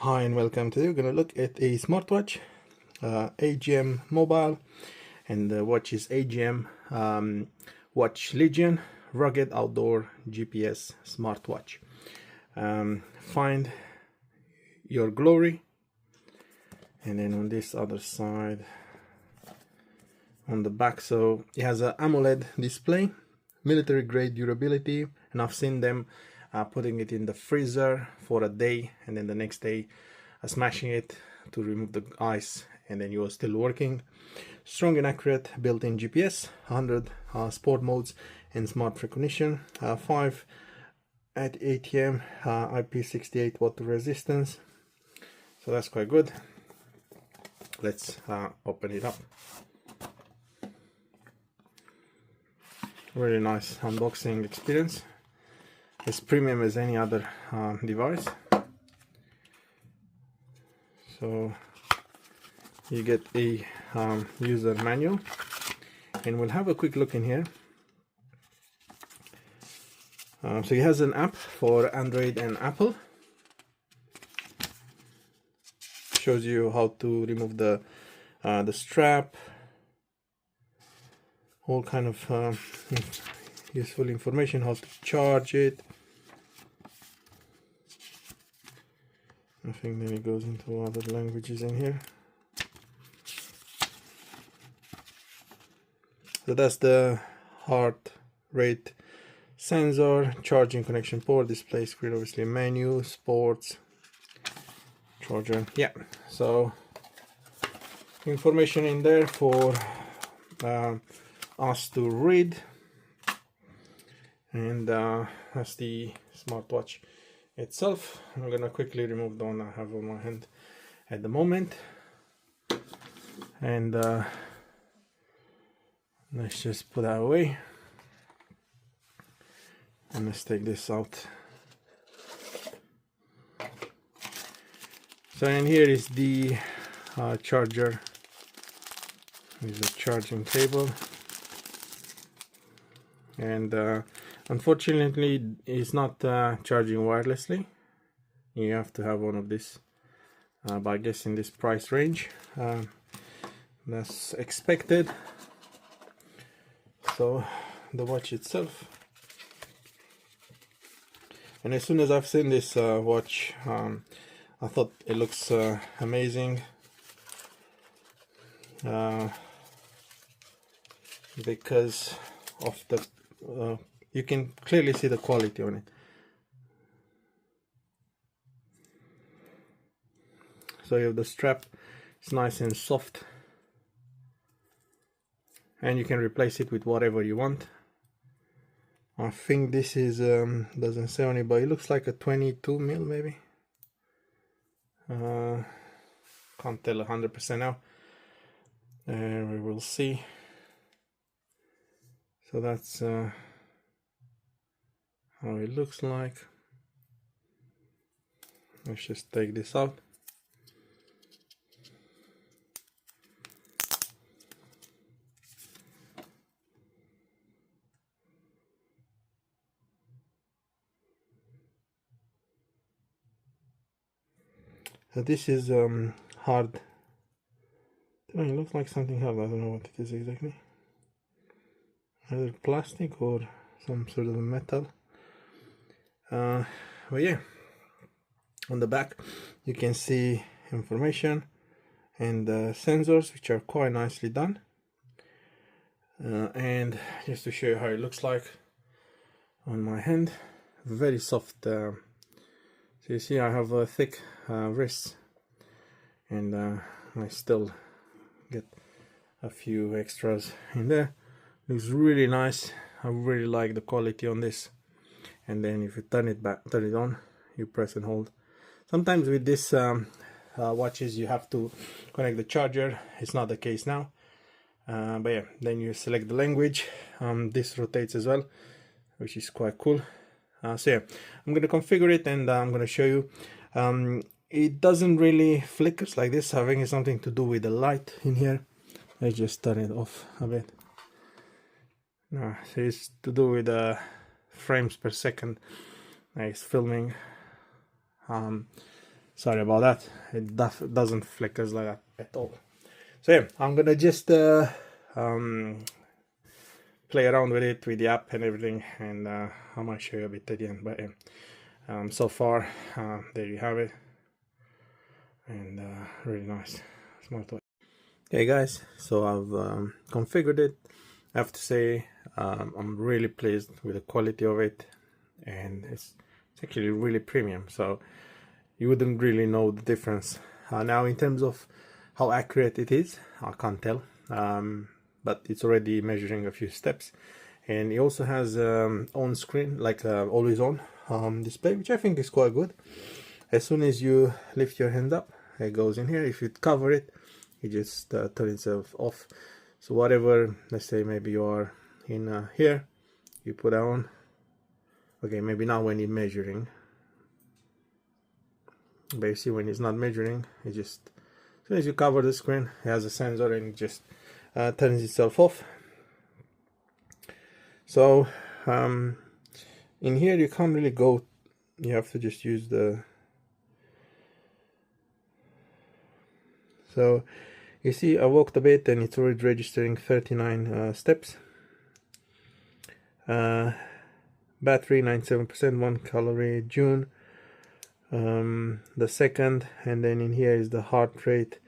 Hi and welcome. Today we're going to look at a smartwatch, AGM mobile, and the watch is AGM Watch Legion rugged outdoor GPS smartwatch. Find your glory. And then on this other side, on the back, so it has an AMOLED display, military grade durability, and I've seen them putting it in the freezer for a day and then the next day smashing it to remove the ice, and then you are still working. Strong and accurate built-in GPS, 100 sport modes and smart recognition, 5 at ATM, IP68 water resistance, so that's quite good. Let's open it up. Really nice unboxing experience. As premium as any other device. So you get a user manual, and we'll have a quick look in here. So it has an app for Android and Apple. Shows you how to remove the strap, all kind of useful information, how to charge it. I think then it goes into other languages in here. So that's the heart rate sensor, charging connection port, display screen, obviously menu, sports, charger. Yeah, so information in there for us to read. And that's the smartwatch itself. I'm gonna quickly remove the one I have on my hand at the moment, and let's just put that away, and let's take this out. So in here is the charger. Is a charging cable, and unfortunately it's not charging wirelessly. You have to have one of these, but I guess in this price range that's expected. So the watch itself, and as soon as I've seen this watch, I thought it looks amazing, because of the you can clearly see the quality on it. So you have the strap, it's nice and soft, and you can replace it with whatever you want. I think this is doesn't say on it, but it looks like a 22 mil maybe. Can't tell 100% now. We will see. So that's how it looks like. Let's just take this out. So this is hard. It looks like something hard. I don't know what it is exactly. Either plastic or some sort of metal. But yeah, on the back you can see information and sensors, which are quite nicely done. And just to show you how it looks like on my hand, very soft. So you see I have a thick wrists, and I still get a few extras in there. Looks really nice. I really like the quality on this. And then if you turn it on, you press and hold. Sometimes with this watches you have to connect the charger. It's not the case now, but yeah, then you select the language. This rotates as well, which is quite cool. So yeah, I'm gonna configure it, and I'm gonna show you. It doesn't really flickers like this. I think it's something to do with the light in here. Let's just turn it off a bit. No, so it's to do with the frames per second. It's filming. Sorry about that. It doesn't flicker like that at all. So yeah, I'm gonna just play around with it, with the app and everything, and I might show you a bit at the end. But yeah, so far, there you have it, and really nice smartwatch. Hey guys, so I've configured it. I have to say, I'm really pleased with the quality of it, and it's actually really premium, so you wouldn't really know the difference. Now in terms of how accurate it is, I can't tell, but it's already measuring a few steps, and it also has on screen, like always on display, which I think is quite good. As soon as you lift your hand up, it goes in here. If you cover it, it just turns itself off. So whatever, let's say maybe you are in here, you put it on. Okay, maybe now when you're measuring, but you see when it's not measuring, it just, as soon as you cover the screen, it has a sensor and it just turns itself off. So in here you can't really go, you have to just use the, so you see I walked a bit and it's already registering 39 steps. Battery 97%, 1 calorie. June, the second, and then in here is the heart rate,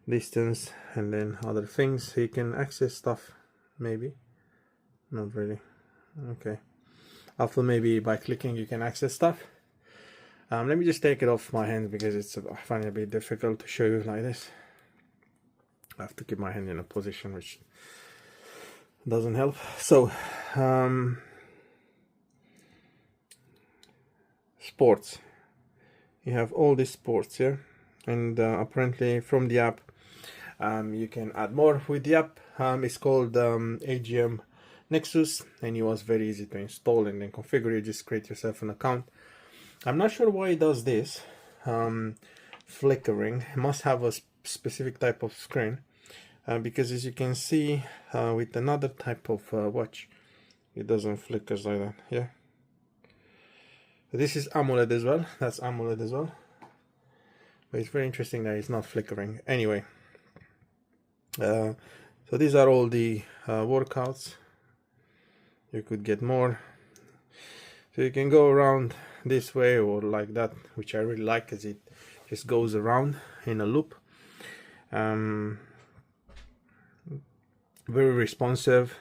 distance, and then other things. So you can access stuff, maybe not really. Okay, after maybe by clicking you can access stuff. Let me just take it off my hand because it's I find it a bit difficult to show you like this. I have to keep my hand in a position which doesn't help. So sports, you have all these sports here, and apparently from the app you can add more with the app. It's called AGM Nexus, and it was very easy to install and then configure. You just create yourself an account. I'm not sure why it does this flickering. It must have a specific type of screen, because as you can see with another type of watch, it doesn't flicker like that. Yeah, this is AMOLED as well. That's AMOLED as well, but it's very interesting that it's not flickering. Anyway, so these are all the workouts. You could get more, so you can go around this way or like that, which I really like as it just goes around in a loop. Very responsive.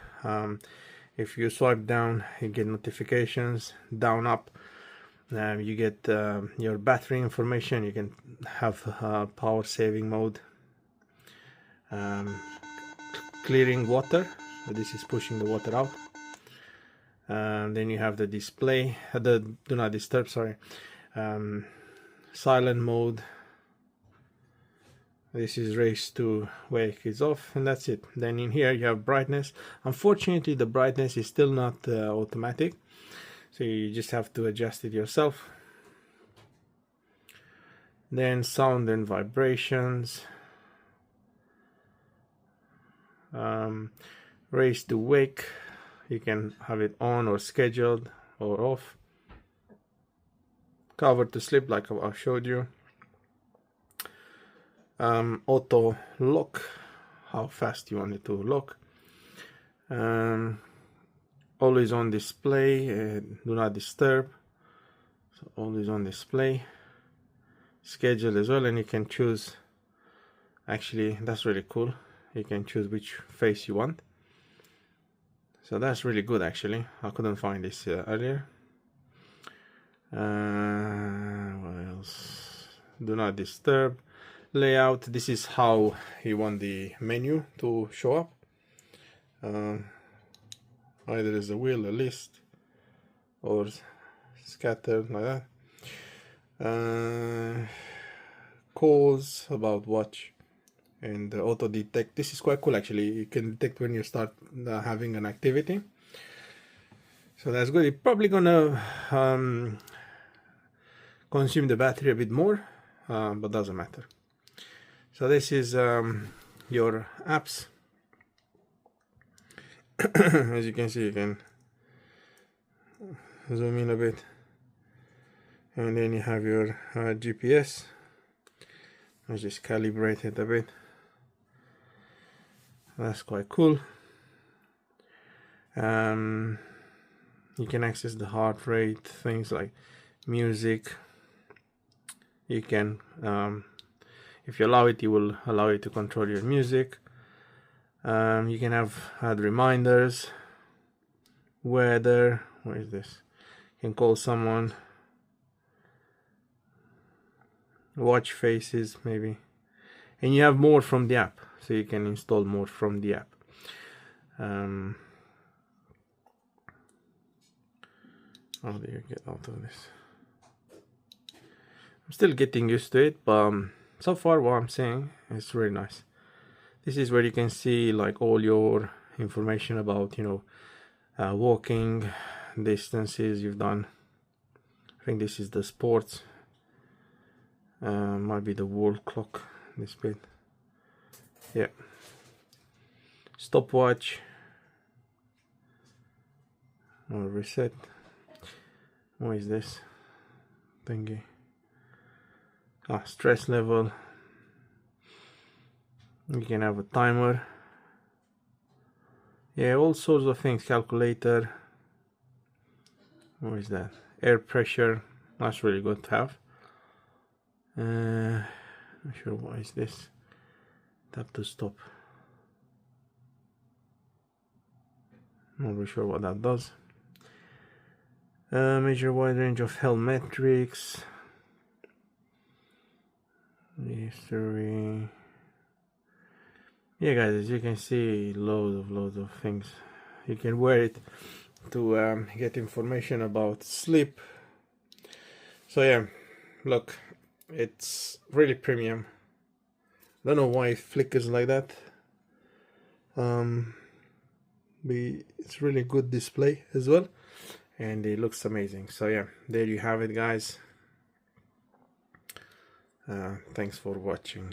If you swipe down, you get notifications. Down, up, you get your battery information. You can have power saving mode, clearing water, so this is pushing the water out. Then you have the display, the do not disturb, sorry, silent mode. This is race to wake is off, and that's it. Then in here you have brightness. Unfortunately the brightness is still not automatic, so you just have to adjust it yourself. Then sound and vibrations, race to wake, you can have it on or scheduled or off. Cover to sleep, like I showed you. Auto lock, how fast you want it to lock. Always on display, do not disturb, so always on display. Schedule as well, and you can choose, actually that's really cool, you can choose which face you want. So that's really good actually. I couldn't find this earlier. What else? Do not disturb. Layout, this is how you want the menu to show up. Either as a wheel, a list, or scattered like that. Calls, about watch, and auto detect. This is quite cool actually. You can detect when you start having an activity, so that's good. It's probably gonna consume the battery a bit more, but doesn't matter. So this is your apps. As you can see, you can zoom in a bit, and then you have your GPS I just calibrate it a bit. That's quite cool. You can access the heart rate, things like music. You can, if you allow it, you will allow it to control your music. You can add reminders, weather. What is this? You can call someone, watch faces maybe, and you have more from the app, so you can install more from the app. How do you get out of this? I'm still getting used to it, but so far what I'm saying is really nice. This is where you can see like all your information about, you know, walking distances you've done. I think this is the sports. Might be the wall clock, this bit. Yeah. Stopwatch. Or reset. What is this thingy? Stress level. You can have a timer. Yeah, all sorts of things. Calculator. What is that? Air pressure. That's really good to have. Not sure what is this. Tap to stop. Not really sure what that does. Measure wide range of health metrics. History. Yeah, guys, as you can see, loads of things. You can wear it to get information about sleep. So yeah, look, it's really premium. Don't know why it flickers like that. It's really good display as well, and it looks amazing. So yeah, there you have it, guys. Thanks for watching.